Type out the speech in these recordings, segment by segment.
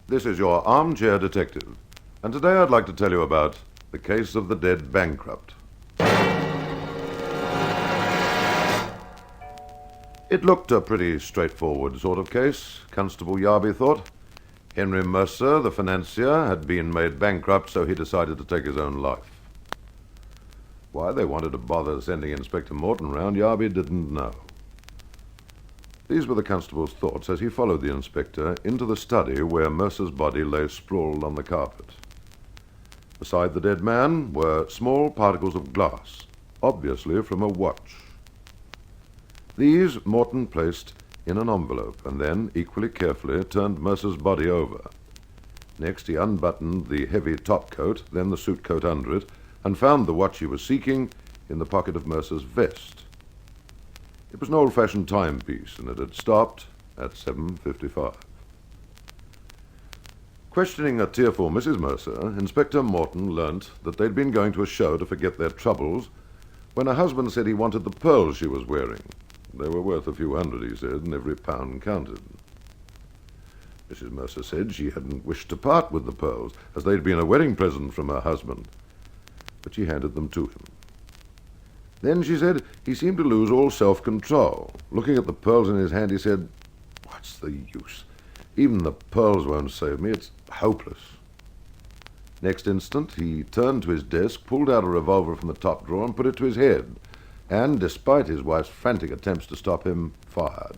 This is your Armchair Detective, and today I'd like to tell you about the case of the dead Bankrupt. It looked a pretty straightforward sort of case, Constable Yarby thought. Henry Mercer, the financier, had been made bankrupt, so he decided to take his own life. Why they wanted to bother sending Inspector Morton round, Yarby didn't know. These were the constable's thoughts as he followed the inspector into the study where Mercer's body lay sprawled on the carpet. Beside the dead man were small particles of glass, obviously from a watch. These Morton placed in an envelope and then, equally carefully, turned Mercer's body over. Next, he unbuttoned the heavy top coat, then the suit coat under it, and found the watch he was seeking in the pocket of Mercer's vest. It was an old-fashioned timepiece, and it had stopped at 7:55. Questioning a tearful Mrs. Mercer, Inspector Morton learnt that they'd been going to a show to forget their troubles when her husband said he wanted the pearls she was wearing. They were worth a few hundred, he said, and every pound counted. Mrs. Mercer said she hadn't wished to part with the pearls, as they'd been a wedding present from her husband, but she handed them to him. Then, she said, he seemed to lose all self-control. Looking at the pearls in his hand, he said, "What's the use? Even the pearls won't save me. It's hopeless." Next instant, he turned to his desk, pulled out a revolver from the top drawer and put it to his head, and, despite his wife's frantic attempts to stop him, fired.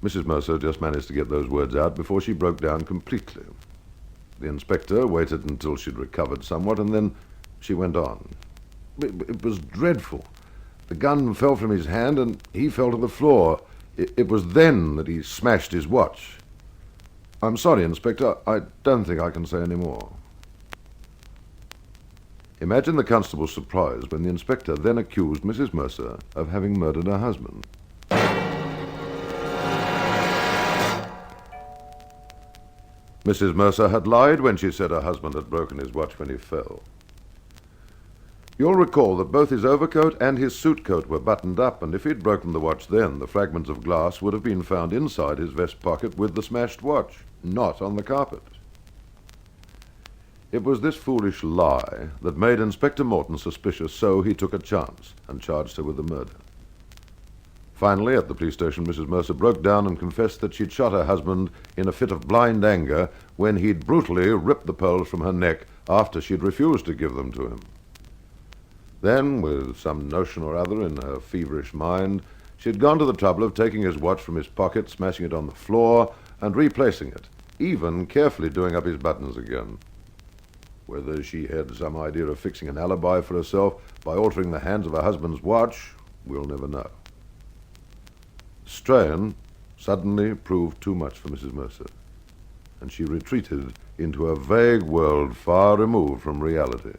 Mrs. Mercer just managed to get those words out before she broke down completely. The inspector waited until she'd recovered somewhat, and then she went on. It was dreadful. The gun fell from his hand, and he fell to the floor. It was then that he smashed his watch. I'm sorry, Inspector. I don't think I can say any more. Imagine the constable's surprise when the inspector then accused Mrs. Mercer of having murdered her husband. Mrs. Mercer had lied when she said her husband had broken his watch when he fell. You'll recall that both his overcoat and his suit coat were buttoned up, and if he'd broken the watch then, the fragments of glass would have been found inside his vest pocket with the smashed watch, not on the carpet. It was this foolish lie that made Inspector Morton suspicious, so he took a chance and charged her with the murder. Finally, at the police station, Mrs. Mercer broke down and confessed that she'd shot her husband in a fit of blind anger when he'd brutally ripped the pearls from her neck after she'd refused to give them to him. Then, with some notion or other in her feverish mind, she'd gone to the trouble of taking his watch from his pocket, smashing it on the floor, and replacing it, even carefully doing up his buttons again. Whether she had some idea of fixing an alibi for herself by altering the hands of her husband's watch, we'll never know. Strain suddenly proved too much for Mrs. Mercer, and she retreated into a vague world far removed from reality.